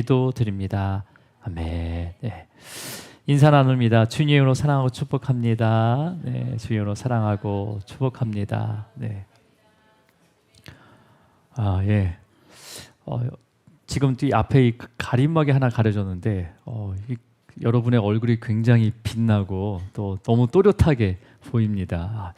기도드립니다. 아멘. 네. 인사 나눕니다. 주님 이름으로 사랑하고 축복합니다. 네, 주님 이름으로 사랑하고 축복합니다. 네. 예. 지금 이 앞에 이 가림막이 하나 가려졌는데 여러분의 얼굴이 굉장히 빛나고 또 너무 또렷하게 보입니다.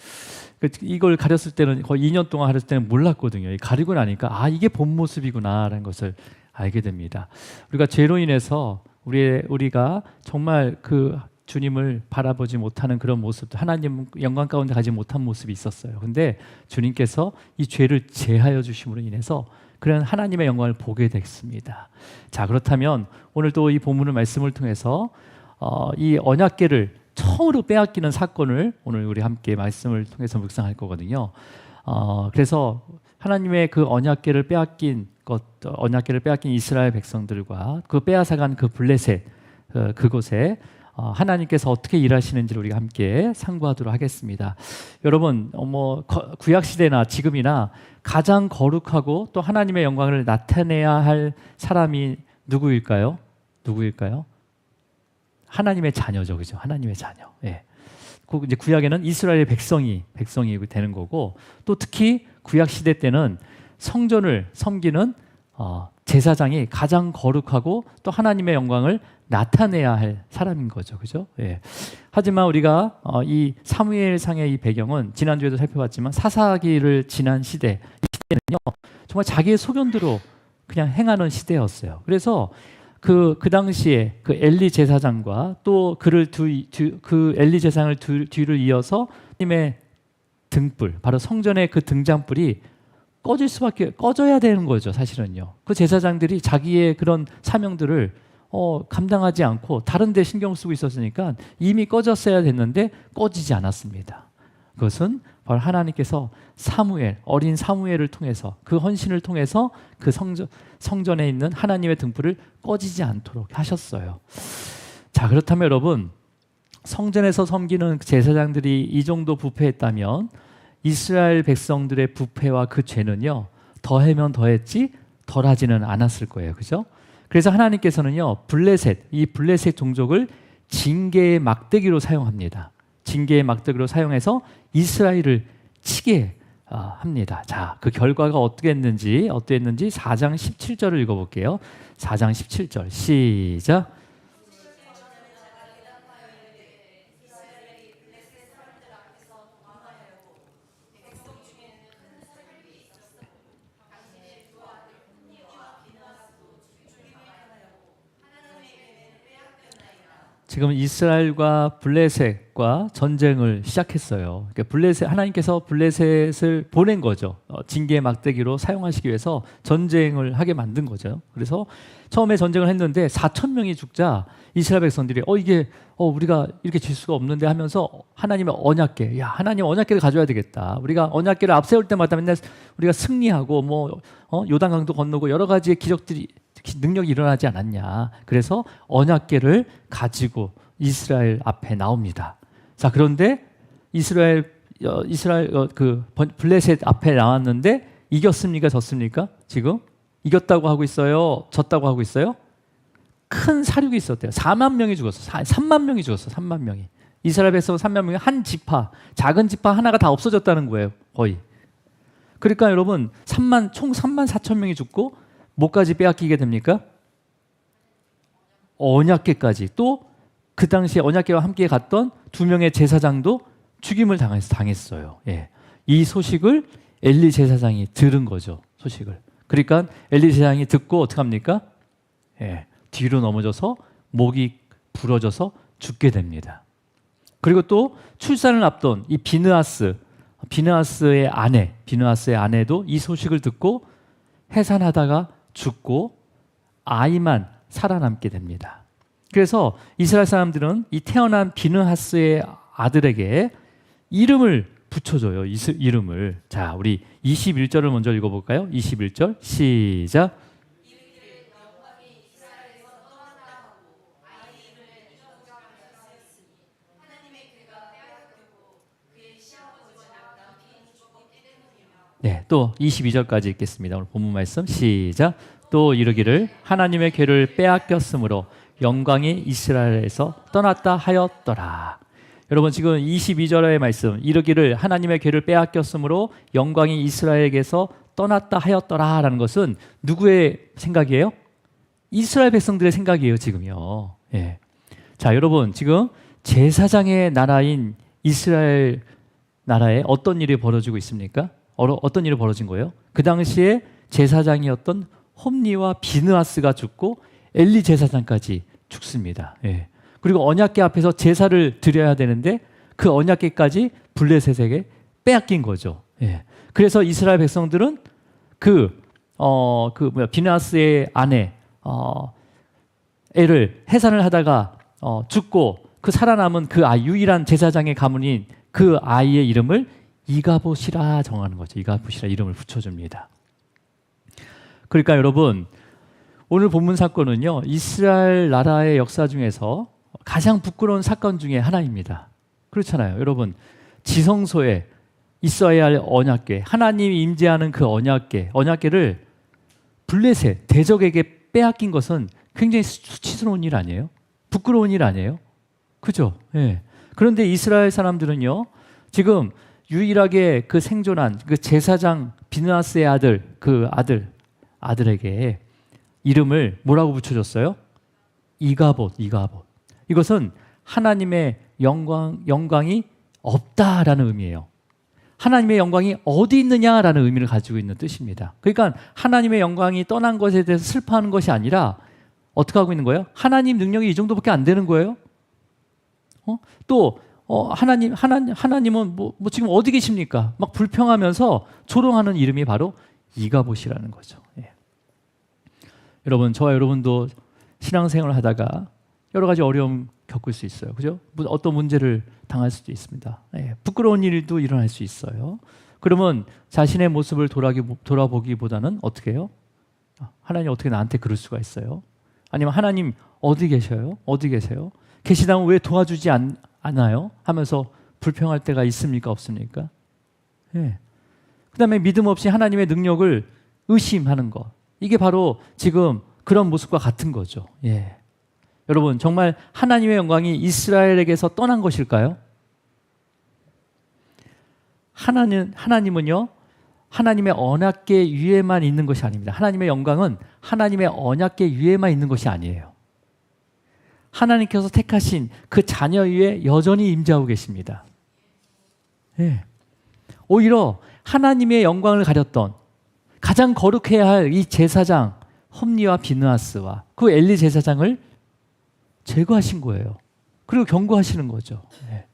이걸 가렸을 때는 거의 2년 동안 가렸을 때는 몰랐거든요. 가리고 나니까 이게 본 모습이구나라는 것을 알게 됩니다. 우리가 죄로 인해서 우리가 정말 그 주님을 바라보지 못하는 그런 모습도, 하나님 영광 가운데 가지 못한 모습이 있었어요. 근데 주님께서 이 죄를 제하여 주심으로 인해서 그런 하나님의 영광을 보게 됐습니다. 자, 그렇다면 오늘 또 이 본문의 말씀을 통해서 이 언약궤를 처음으로 빼앗기는 사건을 오늘 우리 함께 말씀을 통해서 묵상할 거거든요. 그래서 하나님의 그 언약궤를 빼앗긴 이스라엘 백성들과 그 빼앗아간 그 블레셋 그곳에 하나님께서 어떻게 일하시는지를 우리가 함께 상고하도록 하겠습니다. 여러분, 구약 시대나 지금이나 가장 거룩하고 또 하나님의 영광을 나타내야 할 사람이 누구일까요? 하나님의 자녀죠, 그죠? 하나님의 자녀. 예. 이제 구약에는 이스라엘 백성이 되는 거고, 또 특히 구약 시대 때는 성전을 섬기는 제사장이 가장 거룩하고 또 하나님의 영광을 나타내야 할 사람인 거죠, 그죠? 예. 하지만 우리가 이 사무엘상의 이 배경은 지난주에도 살펴봤지만 사사기를 지난 시대, 이 시대는요 정말 자기의 소견대로 그냥 행하는 시대였어요. 그래서 그 당시에 그 엘리 제사장과 또 그 엘리 제사장을 뒤를 이어서 하나님의 등불, 바로 성전의 그 등잔불이 꺼져야 되는 거죠, 사실은요. 그 제사장들이 자기의 그런 사명들을 감당하지 않고 다른 데 신경 쓰고 있었으니까 이미 꺼졌어야 됐는데 꺼지지 않았습니다. 그것은 바로 하나님께서 어린 사무엘을 통해서, 그 헌신을 통해서 그 성전에 있는 하나님의 등불을 꺼지지 않도록 하셨어요. 자, 그렇다면 여러분, 성전에서 섬기는 제사장들이 이 정도 부패했다면 이스라엘 백성들의 부패와 그 죄는요, 더하면 더했지 덜하지는 않았을 거예요, 그죠? 그래서 하나님께서는요, 이 블레셋 종족을 징계의 막대기로 사용합니다. 징계의 막대기로 사용해서 이스라엘을 치게 합니다. 자, 그 결과가 어땠는지 4장 17절을 읽어볼게요. 4장 17절 시작. 지금 이스라엘과 블레셋과 전쟁을 시작했어요. 그러니까 하나님께서 블레셋을 보낸 거죠. 징계의 막대기로 사용하시기 위해서 전쟁을 하게 만든 거죠. 그래서 처음에 전쟁을 했는데 4,000명이 죽자 이스라엘 백성들이 이게 우리가 이렇게 질 수가 없는데 하면서 하나님의 언약궤, 하나님 언약궤를 가져야 되겠다. 우리가 언약궤를 앞세울 때마다 맨날 우리가 승리하고 요단강도 건너고 여러 가지의 능력이 일어나지 않았냐. 그래서 언약궤를 가지고 이스라엘 앞에 나옵니다. 자, 그런데 그 블레셋 앞에 나왔는데 이겼습니까? 졌습니까? 지금 이겼다고 하고 있어요? 졌다고 하고 있어요? 큰 사륙이 있었대요. 4만 명이 죽었어. 3만 명이 죽었어. 3만 명이. 이스라엘 백성 3만 명이 한 지파, 작은 지파 하나가 다 없어졌다는 거예요. 거의. 그러니까 여러분, 총 3만 4천 명이 죽고 뭐까지 빼앗기게 됩니까? 언약궤까지. 또 그 당시에 언약궤와 함께 갔던 2명의 제사장도 죽임을 당했어요. 예. 이 소식을 엘리 제사장이 들은 거죠. 소식을. 그러니까 엘리 제사장이 듣고 어떻게 합니까? 예. 뒤로 넘어져서 목이 부러져서 죽게 됩니다. 그리고 또 출산을 앞둔 이 비느하스의 아내도 이 소식을 듣고 해산하다가 죽고 아이만 살아남게 됩니다. 그래서 이스라엘 사람들은 이 태어난 비느하스의 아들에게 이름을 붙여줘요. 이름을. 자, 우리 21절을 먼저 읽어볼까요? 21절 시작. 네, 또 22절까지 읽겠습니다. 오늘 본문 말씀 시작. 또 이르기를 하나님의 궤를 빼앗겼으므로 영광이 이스라엘에서 떠났다 하였더라. 여러분 지금 22절의 말씀 이르기를 하나님의 궤를 빼앗겼으므로 영광이 이스라엘에게서 떠났다 하였더라라는 것은 누구의 생각이에요? 이스라엘 백성들의 생각이에요 지금요. 예. 자 여러분 지금 제사장의 나라인 이스라엘 나라에 어떤 일이 벌어지고 있습니까? 어떤 일이 벌어진 거예요? 그 당시에 제사장이었던 홈리와 비느하스가 죽고 엘리 제사장까지 죽습니다. 예. 그리고 언약궤 앞에서 제사를 드려야 되는데 그 언약궤까지 블레셋에게 빼앗긴 거죠. 예. 그래서 이스라엘 백성들은 비느하스의 아내 애를 해산을 하다가 죽고 그 살아남은 그 유일한 제사장의 가문인 그 아이의 이름을 이가봇이라 정하는 거죠. 이가봇이라 이름을 붙여줍니다. 그러니까 여러분 오늘 본문 사건은요 이스라엘 나라의 역사 중에서 가장 부끄러운 사건 중에 하나입니다. 그렇잖아요. 여러분 지성소에 있어야 할 언약궤, 하나님이 임재하는 그 언약궤를 블레셋 대적에게 빼앗긴 것은 굉장히 수치스러운 일 아니에요? 부끄러운 일 아니에요? 그죠? 예. 그런데 이스라엘 사람들은요 지금 유일하게 그 생존한 그 제사장 비느하스의 아들에게 이름을 뭐라고 붙여줬어요? 이가봇. 이것은 하나님의 영광이 없다라는 의미예요. 하나님의 영광이 어디 있느냐라는 의미를 가지고 있는 뜻입니다. 그러니까 하나님의 영광이 떠난 것에 대해서 슬퍼하는 것이 아니라 어떻게 하고 있는 거예요? 하나님 능력이 이 정도밖에 안 되는 거예요. 하나님은 뭐 지금 어디 계십니까? 막 불평하면서 조롱하는 이름이 바로 이가봇이라는 거죠. 예. 여러분, 저와 여러분도 신앙생활을 하다가 여러 가지 어려움 겪을 수 있어요. 그죠? 어떤 문제를 당할 수도 있습니다. 예. 부끄러운 일도 일어날 수 있어요. 그러면 자신의 모습을 돌아보기보다는 어떻게 해요? 하나님 어떻게 나한테 그럴 수가 있어요? 아니면 하나님 어디 계셔요? 어디 계세요? 계시다면 왜 도와주지 않아요? 하면서 불평할 때가 있습니까? 없습니까? 예. 그 다음에 믿음 없이 하나님의 능력을 의심하는 것. 이게 바로 지금 그런 모습과 같은 거죠. 예. 여러분 정말 하나님의 영광이 이스라엘에게서 떠난 것일까요? 하나님은요 하나님의 언약궤 위에만 있는 것이 아닙니다. 하나님의 영광은 하나님의 언약궤 위에만 있는 것이 아니에요. 하나님께서 택하신 그 자녀 위에 여전히 임재하고 계십니다. 예. 오히려 하나님의 영광을 가렸던 가장 거룩해야 할 이 제사장 홈리와 비느하스와 그 엘리 제사장을 제거하신 거예요. 그리고 경고하시는 거죠. 예.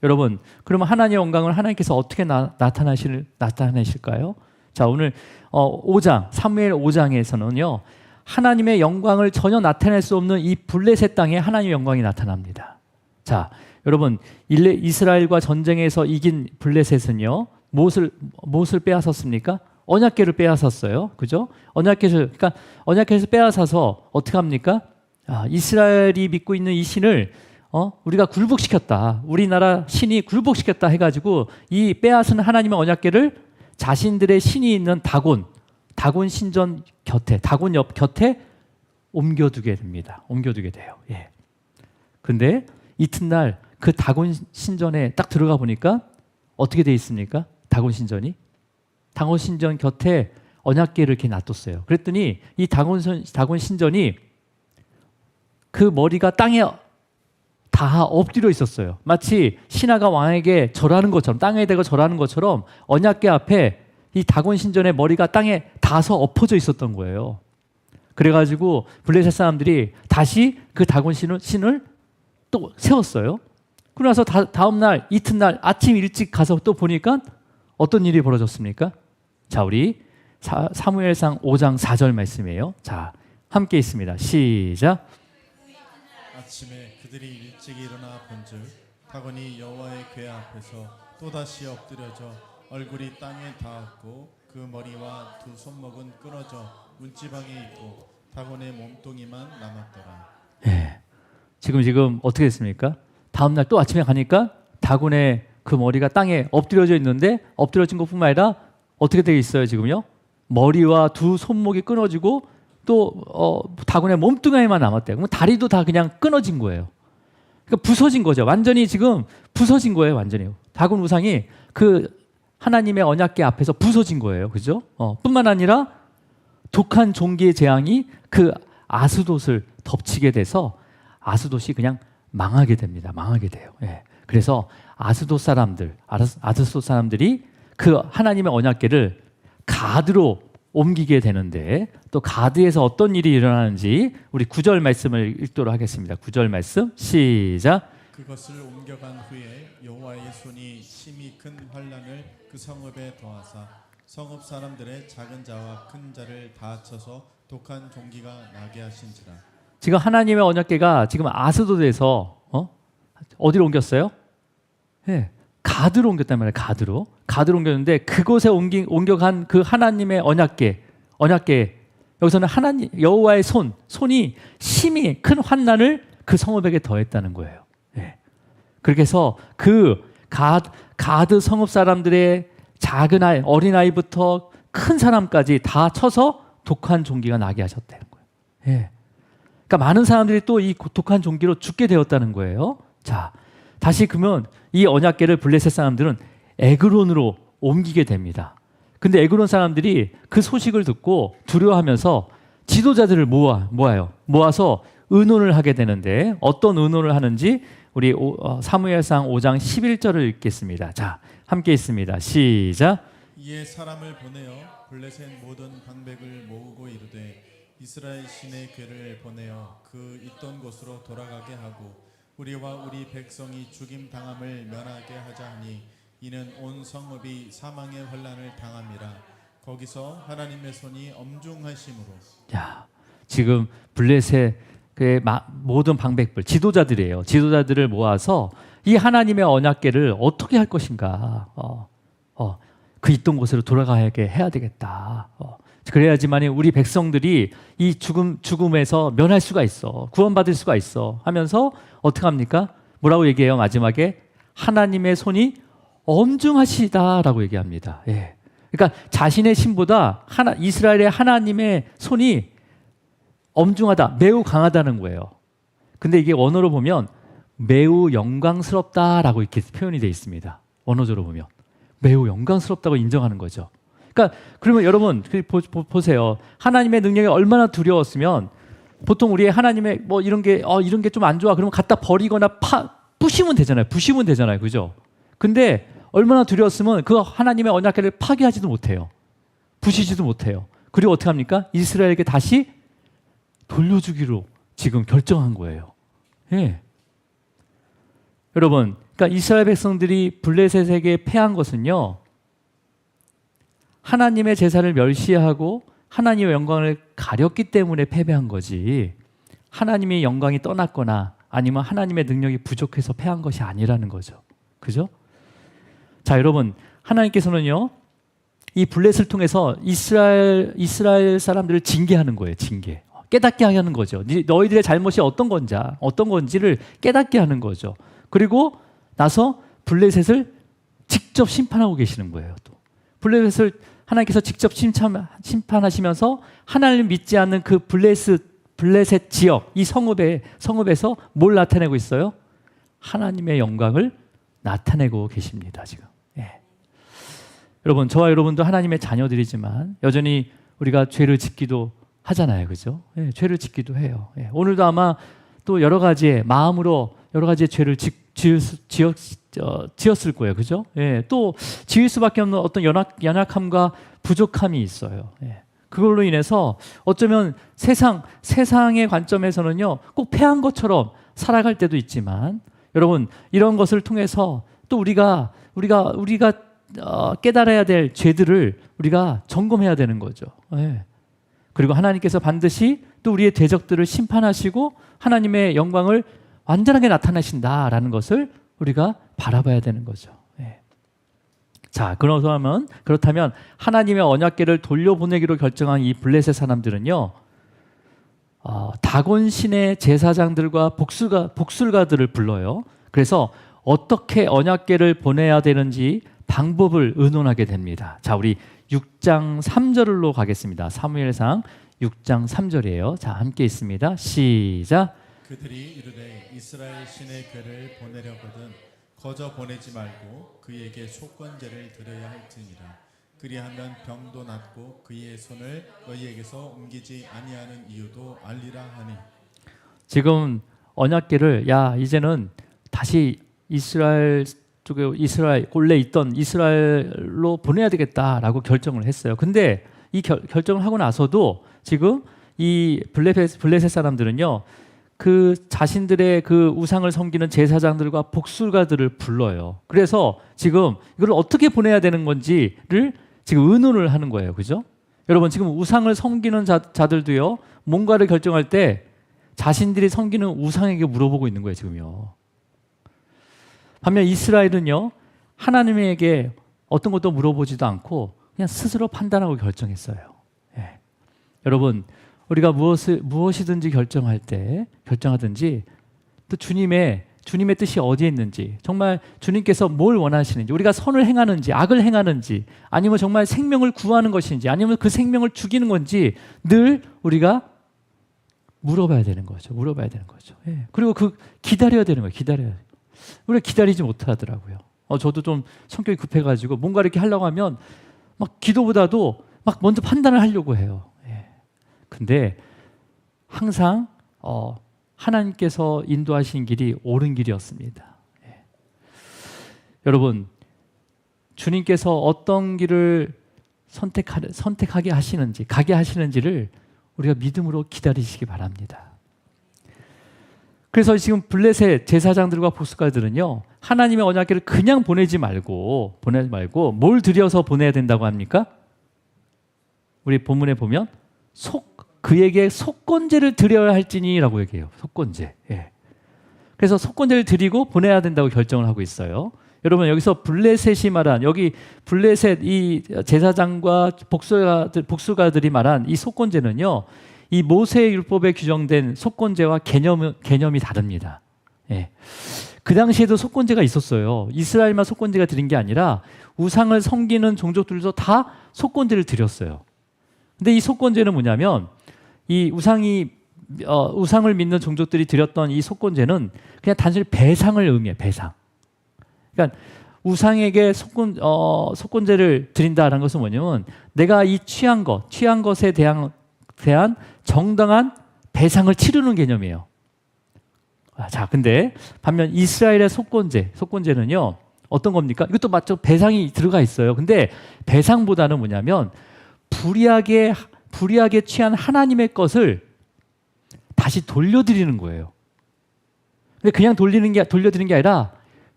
여러분, 그러면 하나님의 영광을 하나님께서 어떻게 나타내실까요? 자, 오늘 5장, 사무엘 5장에서는요. 하나님의 영광을 전혀 나타낼 수 없는 이 블레셋 땅에 하나님의 영광이 나타납니다. 자, 여러분, 이스라엘과 전쟁에서 이긴 블레셋은요. 무엇을 빼앗았습니까? 언약궤를 빼앗았어요. 그죠? 언약궤에서 빼앗아서 어떻게 합니까? 이스라엘이 믿고 있는 이 신을 우리가 굴복시켰다. 우리나라 신이 굴복시켰다 해가지고 이 빼앗은 하나님의 언약궤를 자신들의 신이 있는 다곤 신전 곁에, 다곤 옆 곁에 옮겨두게 됩니다. 옮겨두게 돼요. 예. 근데 이튿날 그 다곤 신전에 딱 들어가 보니까 어떻게 돼 있습니까? 다곤 신전 곁에 언약궤를 이렇게 놔뒀어요. 그랬더니 이 다곤 신전이 그 머리가 땅에 다 엎드려 있었어요. 마치 신하가 왕에게 절하는 것처럼, 땅에 대고 절하는 것처럼 언약궤 앞에 이 다곤 신전의 머리가 땅에 닿아서 엎어져 있었던 거예요. 그래가지고 블레셋 사람들이 다시 그 다곤 신을 또 세웠어요. 그러고 나서 다음 날, 이튿날 아침 일찍 가서 또 보니까 어떤 일이 벌어졌습니까? 자, 우리 사무엘상 5장 4절 말씀이에요. 자, 함께 있습니다. 시작. 아침에 그들이 일찍 일어나 본즉 다곤이 여호와의 궤 앞에서 또다시 엎드려져 얼굴이 땅에 닿았고 그 머리와 두 손목은 끊어져 문지방에 있고 다곤의 몸뚱이만 남았더라. 예. 지금 어떻게 됐습니까? 다음 날 또 아침에 가니까 다곤의 그 머리가 땅에 엎드려져 있는데 엎드려진 것뿐만 아니라 어떻게 되어 있어요 지금요? 머리와 두 손목이 끊어지고 또 다곤의 몸뚱아리만 남았대요. 그럼 다리도 다 그냥 끊어진 거예요. 그러니까 부서진 거죠. 완전히 지금 부서진 거예요. 완전히 다곤 우상이 그 하나님의 언약궤 앞에서 부서진 거예요. 그죠? 뿐만 아니라 독한 종기의 재앙이 그 아스돗을 덮치게 돼서 아스돗이 그냥 망하게 됩니다. 망하게 돼요. 예. 그래서 아스돗 사람들이 그 하나님의 언약궤를 가드로 옮기게 되는데 또 가드에서 어떤 일이 일어나는지 우리 9절 말씀을 읽도록 하겠습니다. 9절 말씀 시작. 그것을 옮겨간 후에 여호와의 손이 심히 큰 환란을 그 성읍에 더하사 성읍 사람들의 작은 자와 큰 자를 다 쳐서 독한 종기가 나게 하신지라. 지금 하나님의 언약궤가 지금 아스돗에서 어디로 옮겼어요? 예, 가드로 옮겼단 말이에요. 가드로 옮겼는데 그곳에 옮겨간 그 하나님의 언약궤 여기서는 하나님 여호와의 손이 심히 큰 환난을 그 성읍에게 더했다는 거예요. 예. 그렇게 해서 그 가드 성읍 사람들의 작은 아이, 어린 아이부터 큰 사람까지 다 쳐서 독한 종기가 나게 하셨다는 거예요. 예. 그러니까 많은 사람들이 또 이 독한 종기로 죽게 되었다는 거예요. 자, 다시 그러면 이 언약궤를 블레셋 사람들은 에그론으로 옮기게 됩니다. 근데 에그론 사람들이 그 소식을 듣고 두려워하면서 지도자들을 모아서 의논을 하게 되는데 어떤 의논을 하는지 우리 사무엘상 5장 11절을 읽겠습니다. 자, 함께 있습니다. 시작. 이에 사람을 보내어 블레셋 모든 방백을 모으고 이르되 이스라엘 신의 궤를 보내어 그 있던 곳으로 돌아가게 하고 우리와 우리 백성이 죽임 당함을 면하게 하자 하니 이는 온 성읍이 사망의 환난을 당함이라. 거기서 하나님의 손이 엄중하심으로. 자, 지금 블레셋의 모든 방백들 지도자들이에요. 지도자들을 모아서 이 하나님의 언약궤를 어떻게 할 것인가. 그 있던 곳으로 돌아가게 해야 되겠다. 그래야지만 우리 백성들이 이 죽음에서 면할 수가 있어. 구원받을 수가 있어. 하면서 어떻게 합니까? 뭐라고 얘기해요? 마지막에 하나님의 손이 엄중하시다라고 얘기합니다. 예. 그러니까 자신의 신보다 이스라엘의 하나님의 손이 엄중하다, 매우 강하다는 거예요. 근데 이게 원어로 보면 매우 영광스럽다라고 이렇게 표현이 되어 있습니다. 원어적으로 보면 매우 영광스럽다고 인정하는 거죠. 그러니까 그러면 여러분 보세요. 하나님의 능력이 얼마나 두려웠으면 보통 우리 하나님의 뭐 이런 게 좀 안 좋아 그러면 갖다 버리거나 부시면 되잖아요. 그죠? 근데 얼마나 두려웠으면 그 하나님의 언약궤를 파괴하지도 못해요. 부시지도 못해요. 그리고 어떻게 합니까? 이스라엘에게 다시 돌려주기로 지금 결정한 거예요. 예. 여러분, 그러니까 이스라엘 백성들이 블레셋에게 패한 것은요. 하나님의 제사를 멸시하고 하나님의 영광을 가렸기 때문에 패배한 거지. 하나님의 영광이 떠났거나 아니면 하나님의 능력이 부족해서 패한 것이 아니라는 거죠. 그죠? 자, 여러분, 하나님께서는요. 이 블레셋을 통해서 이스라엘 사람들을 징계하는 거예요. 징계. 깨닫게 하는 거죠. 너희들의 잘못이 어떤 건지를 깨닫게 하는 거죠. 그리고 나서 블레셋을 직접 심판하고 계시는 거예요. 또 블레셋을 하나님께서 직접 심판하시면서 하나님을 믿지 않는 그 블레셋 지역, 이 성읍에서 뭘 나타내고 있어요? 하나님의 영광을 나타내고 계십니다. 지금. 예. 여러분, 저와 여러분도 하나님의 자녀들이지만 여전히 우리가 죄를 짓기도 하잖아요. 그죠? 예, 죄를 짓기도 해요. 예, 오늘도 아마 또 여러 가지의 마음으로 여러 가지의 죄를 지었을 거예요. 그죠? 예, 또 지을 수밖에 없는 어떤 연약함과 부족함이 있어요. 예, 그걸로 인해서 어쩌면 세상의 관점에서는요, 꼭 패한 것처럼 살아갈 때도 있지만 여러분, 이런 것을 통해서 또 우리가 깨달아야 될 죄들을 우리가 점검해야 되는 거죠. 예. 그리고 하나님께서 반드시 또 우리의 대적들을 심판하시고 하나님의 영광을 완전하게 나타내신다라는 것을 우리가 바라봐야 되는 거죠. 예. 자, 그렇다면 하나님의 언약궤를 돌려보내기로 결정한 이 블레셋 사람들은요, 다곤 신의 제사장들과 복술가들을 불러요. 그래서 어떻게 언약궤를 보내야 되는지 방법을 의논하게 됩니다. 자, 우리 6장 3절로 가겠습니다. 사무엘상 6장 3절이에요. 자, 함께 있습니다. 시작. 그들이 이르되 이스라엘 신의 괴를 보내려거든 거저 보내지 말고 그에게 속건제를 드려야 할지니라. 그리하면 병도 낫고 그의 손을 너희에게서 옮기지 아니하는 이유도 알리라 하니. 지금 언약궤를 이제는 다시 이스라엘 쪽에 원래 있던 이스라엘로 보내야 되겠다라고 결정을 했어요. 근데 이 결정을 하고 나서도 지금 이 블레셋 사람들은요, 그 자신들의 그 우상을 섬기는 제사장들과 복술가들을 불러요. 그래서 지금 이걸 어떻게 보내야 되는 건지를 지금 의논을 하는 거예요. 그죠? 여러분, 지금 우상을 섬기는 자들도요, 뭔가를 결정할 때 자신들이 섬기는 우상에게 물어보고 있는 거예요, 지금요. 반면 이스라엘은요, 하나님에게 어떤 것도 물어보지도 않고 그냥 스스로 판단하고 결정했어요. 예. 여러분, 우리가 무엇이든지 결정하든지 또 주님의 뜻이 어디에 있는지, 정말 주님께서 뭘 원하시는지, 우리가 선을 행하는지 악을 행하는지, 아니면 정말 생명을 구하는 것인지, 아니면 그 생명을 죽이는 건지 늘 우리가 물어봐야 되는 거죠. 예. 그리고 기다려야 되는 거예요. 우리가 기다리지 못하더라고요. 저도 좀 성격이 급해가지고 뭔가 이렇게 하려고 하면 막 기도보다도 막 먼저 판단을 하려고 해요. 예. 근데 항상 하나님께서 인도하신 길이 옳은 길이었습니다. 예. 여러분, 주님께서 어떤 길을 선택하게 하시는지, 가게 하시는지를 우리가 믿음으로 기다리시기 바랍니다. 그래서 지금 블레셋 제사장들과 복술가들은요, 하나님의 언약궤를 그냥 보내지 말고 뭘 드려서 보내야 된다고 합니까? 우리 본문에 보면 그에게 속건제를 드려야 할지니라고 얘기해요. 속건제. 예. 그래서 속건제를 드리고 보내야 된다고 결정을 하고 있어요. 여러분, 여기서 블레셋이 말한, 여기 블레셋 이 제사장과 복술가들이 말한 이 속건제는요, 이 모세의 율법에 규정된 속건제와 개념이 다릅니다. 예. 그 당시에도 속건제가 있었어요. 이스라엘만 속건제가 드린 게 아니라 우상을 섬기는 종족들도 다 속건제를 드렸어요. 근데 이 속건제는 뭐냐면, 이 우상을 믿는 종족들이 드렸던 이 속건제는 그냥 단순히 배상을 의미해요. 배상. 그러니까 우상에게 속건제를 드린다는 것은 뭐냐면, 내가 이 취한 것에 대한 정당한 배상을 치르는 개념이에요. 자, 근데 반면 이스라엘의 속건제는요, 어떤 겁니까? 이것도 맞죠? 배상이 들어가 있어요. 근데 배상보다는 뭐냐면, 불의하게 취한 하나님의 것을 다시 돌려드리는 거예요. 근데 그냥 돌려드리는 게 아니라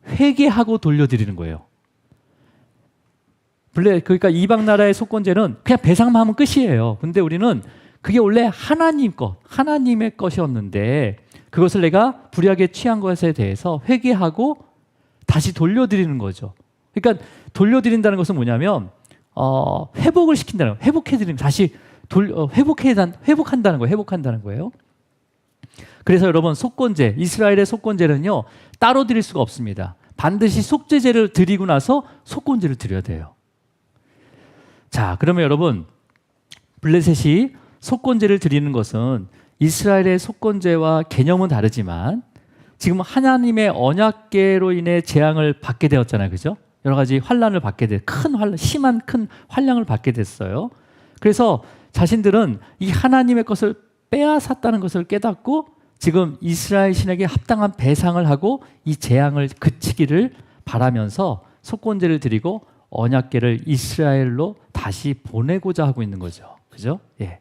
회개하고 돌려드리는 거예요. 그러니까 이방 나라의 속건제는 그냥 배상만 하면 끝이에요. 근데 우리는 그게 원래 하나님의 것이었는데, 그것을 내가 불의하게 취한 것에 대해서 회개하고 다시 돌려드리는 거죠. 그러니까 돌려드린다는 것은 뭐냐면, 회복을 시킨다는 거예요. 회복해드리는, 다시 회복한다는 거예요. 그래서 여러분, 이스라엘의 속건제는요, 따로 드릴 수가 없습니다. 반드시 속죄제를 드리고 나서 속건제를 드려야 돼요. 자, 그러면 여러분, 블레셋이 속건제를 드리는 것은 이스라엘의 속건제와 개념은 다르지만 지금 하나님의 언약궤로 인해 재앙을 받게 되었잖아요. 그죠? 여러 가지 환난을 심한 큰 환난을 받게 됐어요. 그래서 자신들은 이 하나님의 것을 빼앗았다는 것을 깨닫고 지금 이스라엘 신에게 합당한 배상을 하고 이 재앙을 그치기를 바라면서 속건제를 드리고 언약궤를 이스라엘로 다시 보내고자 하고 있는 거죠. 그죠? 예.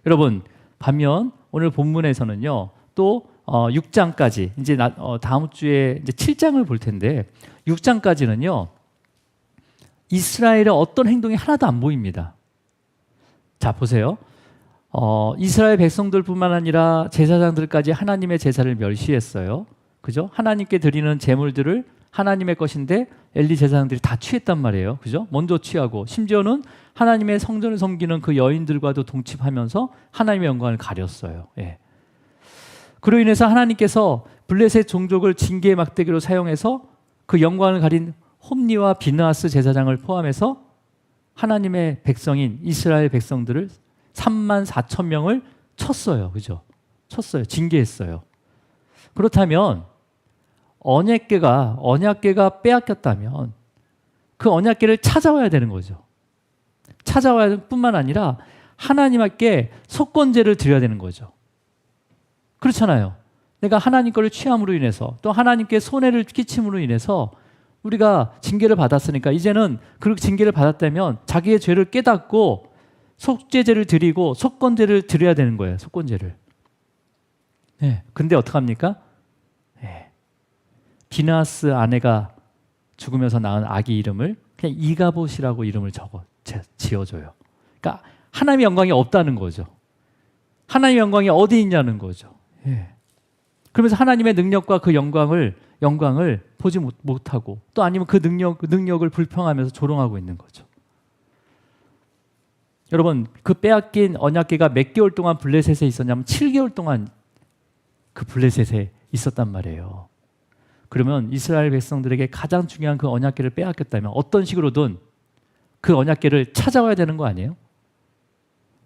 여러분, 반면 오늘 본문에서는요, 또 6장까지 이제 다음 주에 이제 7장을 볼 텐데 6장까지는요, 이스라엘의 어떤 행동이 하나도 안 보입니다. 자, 보세요. 이스라엘 백성들뿐만 아니라 제사장들까지 하나님의 제사를 멸시했어요. 그죠? 하나님께 드리는 제물들을 하나님의 것인데 엘리 제사장들이 다 취했단 말이에요. 그죠? 먼저 취하고 심지어는 하나님의 성전을 섬기는 그 여인들과도 동침하면서 하나님의 영광을 가렸어요. 예. 그로 인해서 하나님께서 블레셋 종족을 징계의 막대기로 사용해서 그 영광을 가린 홈니와 비느하스 제사장을 포함해서 하나님의 백성인 이스라엘 백성들을 3만 4천 명을 쳤어요. 그죠? 쳤어요. 징계했어요. 그렇다면 언약궤가 빼앗겼다면 그 언약궤를 찾아와야 되는 거죠. 찾아와야 될 뿐만 아니라 하나님께 속건제를 드려야 되는 거죠. 그렇잖아요. 내가 하나님 거를 취함으로 인해서 또 하나님께 손해를 끼침으로 인해서 우리가 징계를 받았으니까 이제는 그 징계를 받았다면 자기의 죄를 깨닫고 속죄제를 드리고 속건제를 드려야 되는 거예요. 속건제를. 네. 근데 어떡합니까? 네. 비나스 아내가 죽으면서 낳은 아기 이름을 그냥 이가봇이라고 이름을 지어줘요. 그러니까 하나님의 영광이 없다는 거죠. 하나님의 영광이 어디 있냐는 거죠. 예. 그러면서 하나님의 능력과 그 영광을 보지 못하고 또 아니면 그 능력을 불평하면서 조롱하고 있는 거죠. 여러분, 그 빼앗긴 언약궤가 몇 개월 동안 블레셋에 있었냐면 7개월 동안 그 블레셋에 있었단 말이에요. 그러면 이스라엘 백성들에게 가장 중요한 그 언약궤를 빼앗겼다면 어떤 식으로든 그 언약궤를 찾아와야 되는 거 아니에요?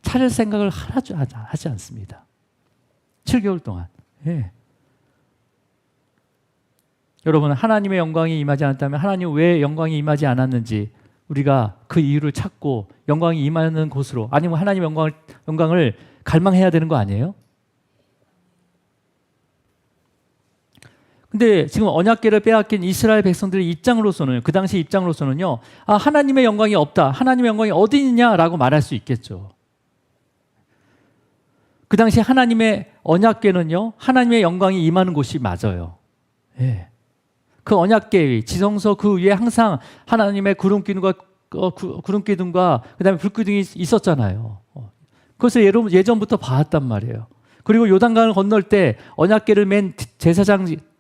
찾을 생각을 하지 않습니다. 7개월 동안. 예. 여러분, 하나님의 영광이 임하지 않았다면 하나님 왜 영광이 임하지 않았는지 우리가 그 이유를 찾고 영광이 임하는 곳으로 아니면 하나님의 영광을 갈망해야 되는 거 아니에요? 근데 지금 언약궤를 빼앗긴 이스라엘 백성들의 입장으로서는 그 당시 입장으로서는요. 아, 하나님의 영광이 없다. 하나님의 영광이 어디 있냐라고 말할 수 있겠죠. 그 당시 하나님의 언약궤는요. 하나님의 영광이 임하는 곳이 맞아요. 예. 그 언약궤 지성소 그 위에 항상 하나님의 구름기둥과 그다음에 불기둥이 있었잖아요. 그것을 예전부터 봐왔단 말이에요. 그리고 요단강을 건널 때 언약궤를 맨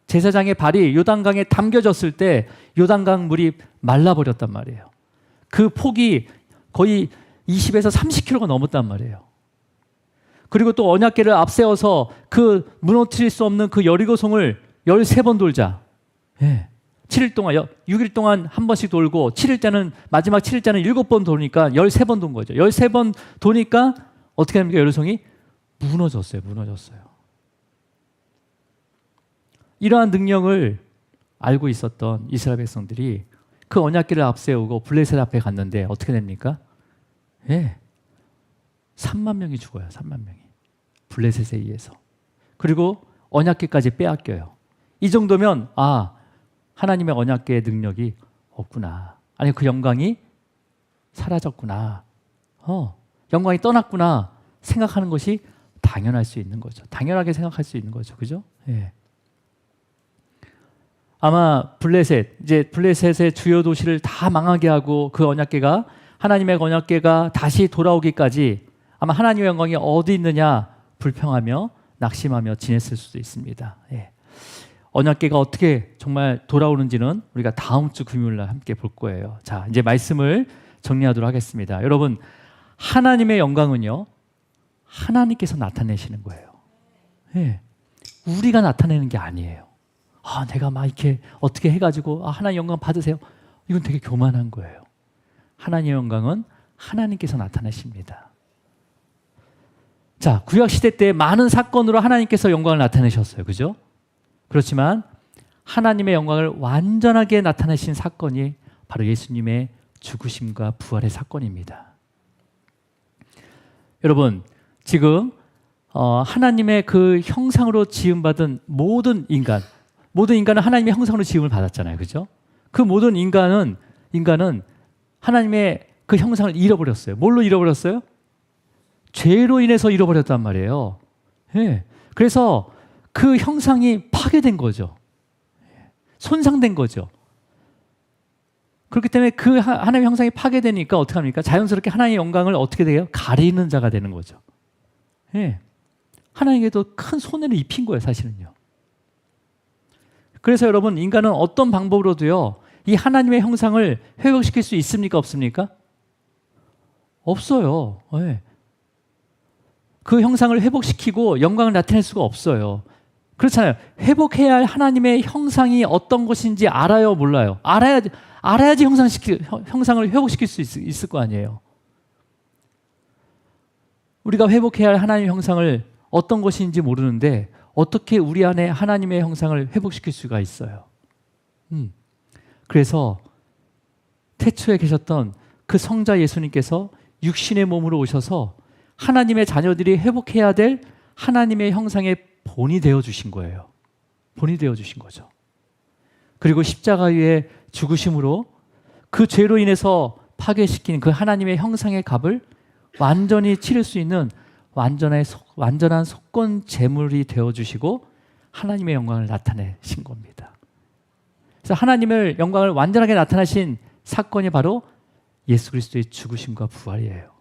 제사장의 발이 요단강에 담겨졌을 때 요단강 물이 말라버렸단 말이에요. 그 폭이 거의 20에서 30km가 넘었단 말이에요. 그리고 또 언약궤를 앞세워서 그 무너뜨릴 수 없는 그 여리고성을 13번 돌자. 예. 7일 동안 6일 동안 한 번씩 돌고 마지막 7일째는 7번 도니까 13번 돈 거죠. 13번 도니까 어떻게 합니까? 여리고성이 무너졌어요. 이러한 능력을 알고 있었던 이스라엘 백성들이 그 언약궤를 앞세우고 블레셋 앞에 갔는데 어떻게 됩니까? 예. 3만 명이 죽어요. 3만 명이. 블레셋에 의해서. 그리고 언약궤까지 빼앗겨요. 이 정도면 하나님의 언약궤의 능력이 없구나. 아니 그 영광이 사라졌구나. 영광이 떠났구나 생각하는 것이 당연할 수 있는 거죠. 당연하게 생각할 수 있는 거죠. 그죠? 예. 아마 블레셋의 주요 도시를 다 망하게 하고 그 언약궤가 하나님의 언약궤가 다시 돌아오기까지 아마 하나님의 영광이 어디 있느냐 불평하며 낙심하며 지냈을 수도 있습니다. 예. 언약궤가 어떻게 정말 돌아오는지는 우리가 다음 주 금요일 날 함께 볼 거예요. 자, 이제 말씀을 정리하도록 하겠습니다. 여러분, 하나님의 영광은요. 하나님께서 나타내시는 거예요. 예. 우리가 나타내는 게 아니에요. 내가 막 이렇게 어떻게 해가지고 하나님 영광 받으세요. 이건 되게 교만한 거예요. 하나님의 영광은 하나님께서 나타내십니다. 자, 구약시대 때 많은 사건으로 하나님께서 영광을 나타내셨어요. 그죠? 그렇지만 하나님의 영광을 완전하게 나타내신 사건이 바로 예수님의 죽으심과 부활의 사건입니다. 여러분, 지금 하나님의 그 형상으로 지음받은 모든 인간은 하나님의 형상으로 지음을 받았잖아요. 그죠? 그 모든 인간은 하나님의 그 형상을 잃어버렸어요. 뭘로 잃어버렸어요? 죄로 인해서 잃어버렸단 말이에요. 예. 그래서 그 형상이 파괴된 거죠. 손상된 거죠. 그렇기 때문에 그 하나님의 형상이 파괴되니까 어떻게 합니까? 자연스럽게 하나님의 영광을 어떻게 돼요? 가리는 자가 되는 거죠. 예. 하나님께도 큰 손해를 입힌 거예요, 사실은요. 그래서 여러분, 인간은 어떤 방법으로도요, 이 하나님의 형상을 회복시킬 수 있습니까? 없습니까? 없어요. 예. 그 형상을 회복시키고 영광을 나타낼 수가 없어요. 그렇잖아요. 회복해야 할 하나님의 형상이 어떤 것인지 알아요, 몰라요? 알아야지 형상을 회복시킬 수 있을 거 아니에요. 우리가 회복해야 할 하나님의 형상을 어떤 것인지 모르는데 어떻게 우리 안에 하나님의 형상을 회복시킬 수가 있어요? 그래서 태초에 계셨던 그 성자 예수님께서 육신의 몸으로 오셔서 하나님의 자녀들이 회복해야 될 하나님의 형상의 본이 되어 주신 거예요. 본이 되어 주신 거죠. 그리고 십자가 위에 죽으심으로 그 죄로 인해서 파괴시킨 그 하나님의 형상의 값을 완전히 치를 수 있는 완전한 속건 제물이 되어 주시고 하나님의 영광을 나타내신 겁니다. 그래서 하나님의 영광을 완전하게 나타내신 사건이 바로 예수 그리스도의 죽으심과 부활이에요.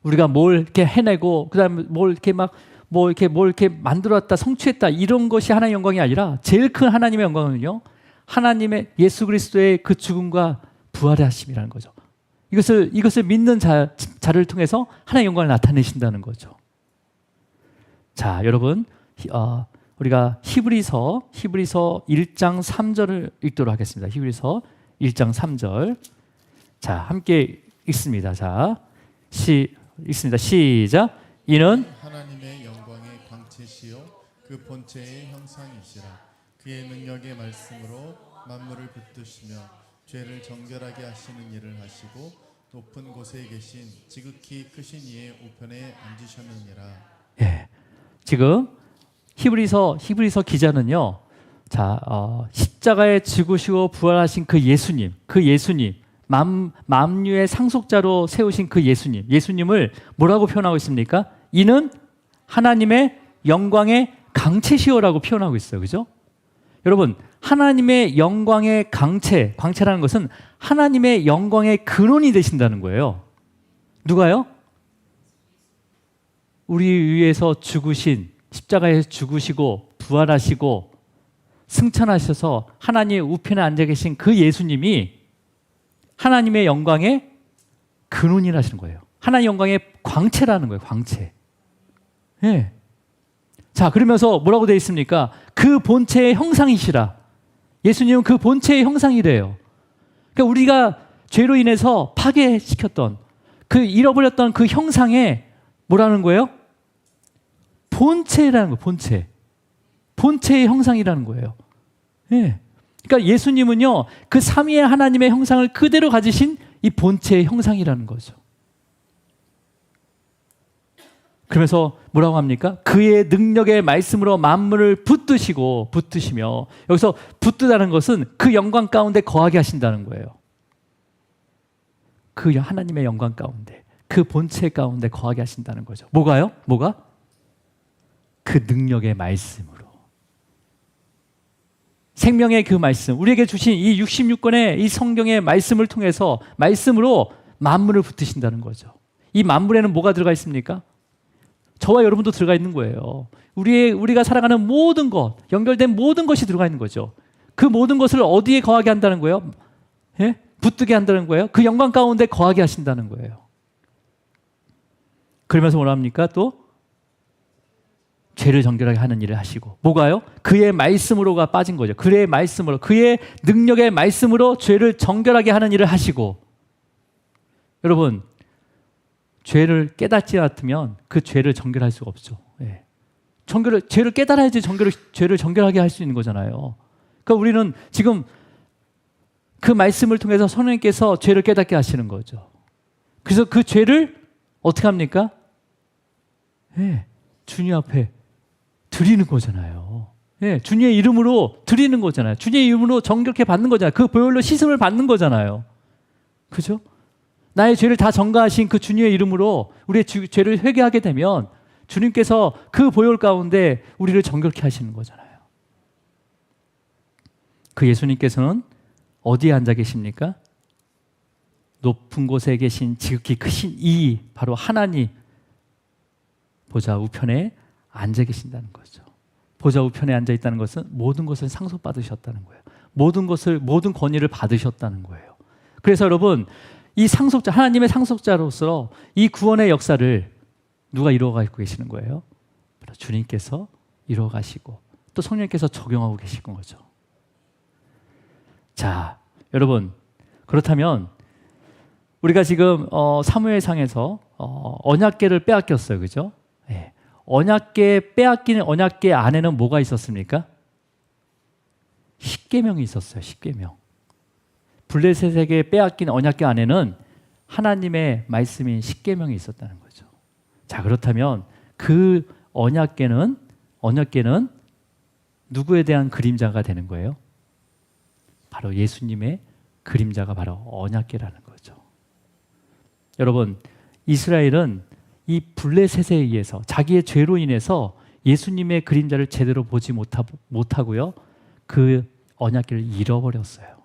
우리가 뭘 이렇게 해내고 그다음에 뭘 이렇게 만들었다, 성취했다 이런 것이 하나님의 영광이 아니라 제일 큰 하나님의 영광은요, 하나님의 예수 그리스도의 그 죽음과 부활의 하심이라는 거죠. 이것을 믿는 자를 통해서 하나님의 영광을 나타내신다는 거죠. 자, 여러분, 우리가 히브리서 1장 3절을 읽도록 하겠습니다. 히브리서 1장 3절. 자, 함께 읽습니다. 자, 읽습니다. 시작. 이는 하나님의 영광의 광채시요 그 본체의 형상이시라. 그의 능력의 말씀으로 만물을 붙드시며 죄를 정결하게 하시는 일을 하시고 높은 곳에 계신 지극히 크신 이의 우편에 앉으셨느니라. 예, 지금 히브리서 기자는요, 자, 십자가에 죽으시고 부활하신 그 예수님, 만유의 상속자로 세우신 그 예수님을 뭐라고 표현하고 있습니까? 이는 하나님의 영광의 강체시오라고 표현하고 있어요. 그죠? 여러분, 하나님의 영광의 광채라는 것은 하나님의 영광의 근원이 되신다는 거예요. 누가요? 우리 위해서 죽으신, 십자가에서 죽으시고 부활하시고 승천하셔서 하나님의 우편에 앉아 계신 그 예수님이 하나님의 영광의 근원이라시는 거예요. 하나님의 영광의 광채라는 거예요. 광채. 예. 자, 그러면서 뭐라고 되어 있습니까? 그 본체의 형상이시라. 예수님은 그 본체의 형상이래요. 그러니까 우리가 죄로 인해서 파괴시켰던 그 잃어버렸던 그 형상에 뭐라는 거예요? 본체라는 거예요. 본체의 형상이라는 거예요. 예. 그러니까 예수님은요, 그 삼위의 하나님의 형상을 그대로 가지신 이 본체의 형상이라는 거죠. 그러면서 뭐라고 합니까? 그의 능력의 말씀으로 만물을 붙드시며, 여기서 붙드다는 것은 그 영광 가운데 거하게 하신다는 거예요. 그 하나님의 영광 가운데, 그 본체 가운데 거하게 하신다는 거죠. 뭐가요? 그 능력의 말씀으로. 생명의 그 말씀, 우리에게 주신 이 66권의 이 성경의 말씀을 통해서 말씀으로 만물을 붙드신다는 거죠. 이 만물에는 뭐가 들어가 있습니까? 저와 여러분도 들어가 있는 거예요. 우리가 살아가는 모든 것, 연결된 모든 것이 들어가 있는 거죠. 그 모든 것을 어디에 거하게 한다는 거예요? 예? 붙들게 한다는 거예요. 그 영광 가운데 거하게 하신다는 거예요. 그러면서 뭐라 합니까? 또 죄를 정결하게 하는 일을 하시고, 뭐가요? 그의 말씀으로가 빠진 거죠. 그의 말씀으로, 그의 능력의 말씀으로 죄를 정결하게 하는 일을 하시고. 여러분, 죄를 깨닫지 않으면 그 죄를 정결할 수가 없죠. 예. 죄를 깨달아야지 죄를 정결하게 할 수 있는 거잖아요. 그러니까 우리는 지금 그 말씀을 통해서 성령님께서 죄를 깨닫게 하시는 거죠. 그래서 그 죄를 어떻게 합니까? 예. 주님 앞에 드리는 거잖아요. 예. 주님의 이름으로 드리는 거잖아요. 주님의 이름으로 정결케 받는 거잖아요. 그 보혈로 씻음을 받는 거잖아요. 그죠? 나의 죄를 다 전가하신 그 주님의 이름으로 우리의 죄를 회개하게 되면 주님께서 그 보혈 가운데 우리를 정결케 하시는 거잖아요. 그 예수님께서는 어디에 앉아 계십니까? 높은 곳에 계신 지극히 크신 이 바로 하나님 보좌 우편에 앉아 계신다는 거죠. 보좌 우편에 앉아 있다는 것은 모든 것을 상속받으셨다는 거예요. 모든 권위를 받으셨다는 거예요. 그래서 여러분, 이 상속자, 하나님의 상속자로서 이 구원의 역사를 누가 이루어가고 계시는 거예요? 주님께서 이뤄가시고 또 성령께서 적용하고 계신 거죠. 자, 여러분, 그렇다면 우리가 지금 사무엘상에서 언약궤를 빼앗겼어요, 그죠? 예. 언약궤 빼앗기는 언약궤 안에는 뭐가 있었습니까? 십계명이 있었어요. 십계명. 블레셋에게 빼앗긴 언약궤 안에는 하나님의 말씀인 십계명이 있었다는 거죠. 자, 그렇다면 그 언약궤는 누구에 대한 그림자가 되는 거예요? 바로 예수님의 그림자가 바로 언약궤라는 거죠. 여러분, 이스라엘은 이 블레셋에 의해서 자기의 죄로 인해서 예수님의 그림자를 제대로 보지 못하고요. 그 언약궤를 잃어버렸어요.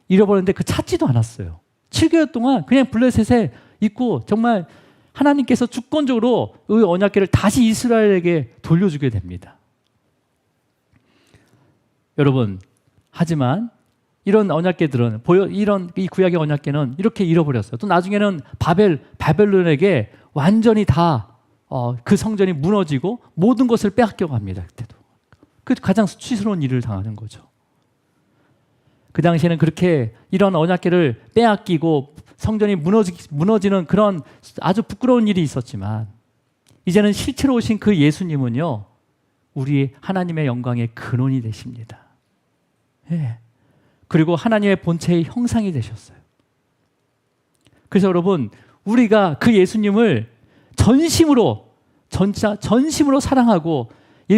잃어버렸는데 그 찾지도 않았어요. 7개월 동안 그냥 블레셋에 있고 정말 하나님께서 주권적으로 그 언약궤를 다시 이스라엘에게 돌려주게 됩니다. 여러분, 하지만 이런 언약궤들은 이런 이 구약의 언약궤는 이렇게 잃어버렸어요. 또 나중에는 바벨론에게 완전히 다 그 성전이 무너지고 모든 것을 빼앗겨 갑니다. 그때도 그 가장 수치스러운 일을 당하는 거죠. 그 당시에는 그렇게 이런 언약궤를 빼앗기고 성전이 무너지는 그런 아주 부끄러운 일이 있었지만 이제는 실체로 오신 그 예수님은요, 우리 하나님의 영광의 근원이 되십니다. 예. 그리고 하나님의 본체의 형상이 되셨어요. 그래서 여러분, 우리가 그 예수님을 전심으로 사랑하고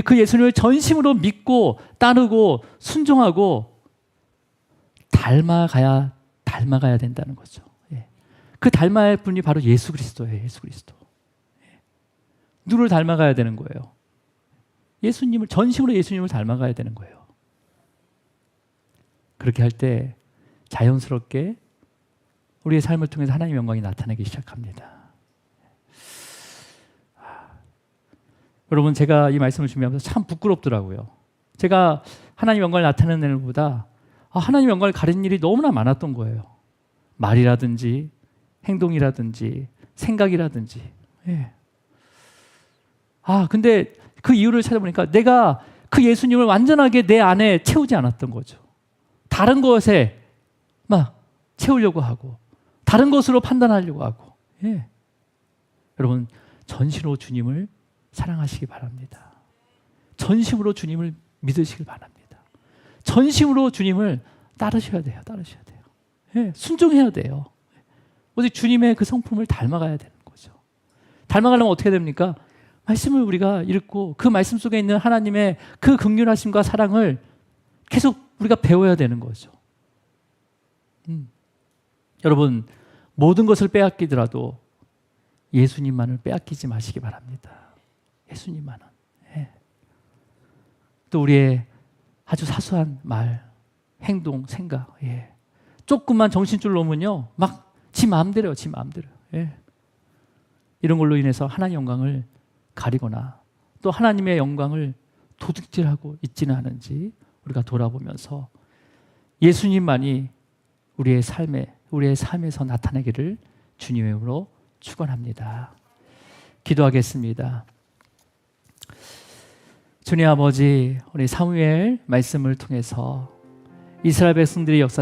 그 예수님을 전심으로 믿고 따르고 순종하고 닮아가야 된다는 거죠. 예. 그 닮아야 할 분이 바로 예수 그리스도예요. 예수 그리스도. 예. 누구를 닮아가야 되는 거예요? 전심으로 예수님을 닮아가야 되는 거예요. 그렇게 할 때 자연스럽게 우리의 삶을 통해서 하나님의 영광이 나타나기 시작합니다. 여러분, 제가 이 말씀을 준비하면서 참 부끄럽더라고요. 제가 하나님의 영광을 나타내는 것보다 하나님의 영광을 가리는 일이 너무나 많았던 거예요. 말이라든지 행동이라든지 생각이라든지. 예. 근데 그 이유를 찾아보니까 내가 그 예수님을 완전하게 내 안에 채우지 않았던 거죠. 다른 것에 막 채우려고 하고 다른 것으로 판단하려고 하고. 예. 여러분, 전심으로 주님을 사랑하시기 바랍니다. 전심으로 주님을 믿으시길 바랍니다. 전심으로 주님을 따르셔야 돼요. 예. 순종해야 돼요. 오직 주님의 그 성품을 닮아가야 되는 거죠. 닮아가려면 어떻게 됩니까? 말씀을 우리가 읽고 그 말씀 속에 있는 하나님의 그 긍휼하심과 사랑을 계속 우리가 배워야 되는 거죠. 여러분, 모든 것을 빼앗기더라도 예수님만을 빼앗기지 마시기 바랍니다. 예수님만은. 예. 또 우리의 아주 사소한 말, 행동, 생각. 예. 조금만 정신줄 놓으면요, 막 지 마음대로요. 예. 이런 걸로 인해서 하나님의 영광을 가리거나 또 하나님의 영광을 도둑질하고 있지는 않은지 우리가 돌아보면서 예수님만이 우리의 삶에서 나타나기를 주님의 이름으로 축원합니다. 기도하겠습니다. 주님 아버지, 우리 사무엘 말씀을 통해서 이스라엘 백성들의 역사